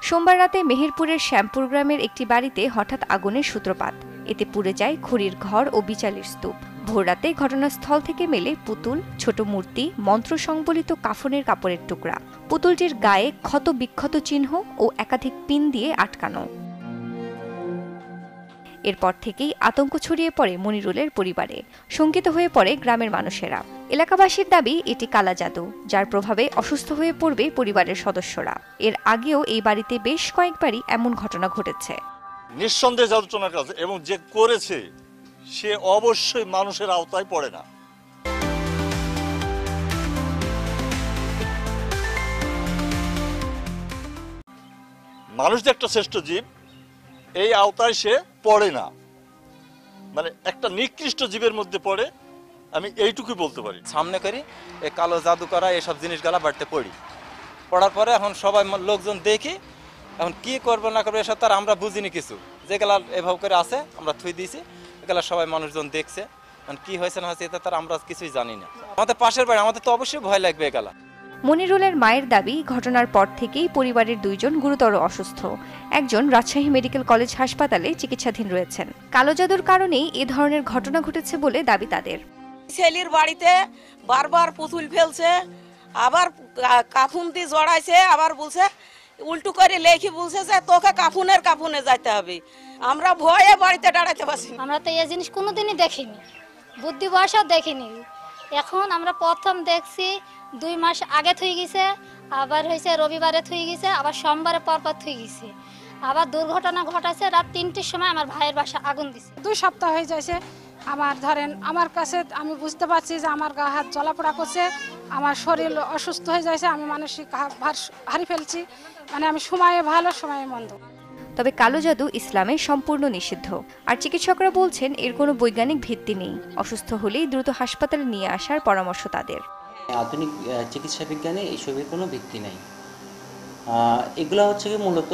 সোমবার রাতে মেহেরপুরের শ্যামপুর গ্রামের একটি বাড়িতে হঠাৎ আগুনের সূত্রপাত। এতে পুড়ে যায় খড়ির ঘর ও বিচালের স্তূপ। ভোররাতে ঘটনাস্থল থেকে মেলে পুতুল, ছোট মূর্তি, মন্ত্র সংবলিত কাফনের কাপড়ের টুকরা। পুতুলটির গায়ে ক্ষত বিক্ষত চিহ্ন ও একাধিক পিন দিয়ে আটকানো। এরপর থেকেই আতঙ্ক ছড়িয়ে পড়ে মনিরুলের পরিবারে। শঙ্কিত হয়ে পড়ে গ্রামের মানুষেরা। এলাকাবাসীর দাবি এটি কালা জাদু, যার প্রভাবে অসুস্থ হয়ে পড়বে পরিবারের সদস্যরা। এর আগেও এই বাড়িতে বেশ কয়েকবারই এমন ঘটনা ঘটেছে। নিঃসন্দেহে জাদুটনার কাজ, এবং যে করেছে সে অবশ্যই মানুষের আওতায় পড়ে না। মানুষ যে একটা শ্রেষ্ঠ জীব, এই আওতায় সে পড়ে না, মানে একটা নিকৃষ্ট জীবের মধ্যে পড়ে, আমি এইটুকুই বলতে পারি। সামনে করি এই কালো জাদু করা এসব জিনিসগুলা বাড়িতে পড়ার পরে এখন সবাই লোকজন দেখি, এখন কি করবো না করবো এসব তার আমরা বুঝিনি কিছু, যেগুলা এভাবে করে আছে আমরা থুই দিয়েছি, এগুলা সবাই মানুষজন দেখছে, এখন কি হয়েছে না হয়েছে এটা তার আমরা কিছুই জানি না। আমাদের পাশের বাড়ি, আমাদের তো অবশ্যই ভয় লাগবে এগুলা। মনিরুলের মায়ের দাবি, ঘটনার পর থেকেই পরিবারের দুইজন গুরুতর অসুস্থ। একজন রাজশাহী মেডিকেল কলেজ হাসপাতালে চিকিৎসাধীন রয়েছেন। কালো জাদুর কারণেই এ ধরনের ঘটনা ঘটেছে বলে দাবি তাদের। ছেলের বাড়িতে বারবার পুতুল ফেলছে, আবার কাফুন দিয়ে জড়াইছে, আবার বলছে উল্টো করে লেখি বলছে যে তোকে কাফুনে যাইতে হবে। আমরা ভয়ে বাড়িতে দাঁড়াইতে পারছি। আমরা তো এই জিনিস কোনোদিনই দেখিনি, বুদ্ধি বয়সও দেখিনি। এখন আমরা প্রথম দেখছি 2 মাস আগে থুই গেছে, আবার হয়েছে রবিবারে থুই গেছে, আবার সোমবারে পরপর থুই গেছে। আবার দুর্ঘটনা ঘটাছে রাত 3টের সময় আমার ভাইয়ের বাসা আগুন দিছে। 2 সপ্তাহ হয়ে যাচ্ছে। আমার ধরেন আমার কাছে আমি বুঝতে পারছি যে আমার গা হাত জ্বলাপোড়া করছে, আমার শরীর অসুস্থ হয়ে যাচ্ছে, আমি মানসিক ভার হারিয়ে ফেলছি, মানে আমি সময়ে ভালো সময়ে মন্দ। তবে কালো জাদু ইসলামে সম্পূর্ণ নিষিদ্ধ। আর চিকিৎসকরা বলছেন এর কোনো বৈজ্ঞানিক ভিত্তি নেই। অসুস্থ হলেই দ্রুত হাসপাতালে নিয়ে আসার পরামর্শ তাদের। আধুনিক চিকিৎসা বিজ্ঞানে এসবের কোনো ভিত্তি নেই। এগুলো হচ্ছে কি মূলত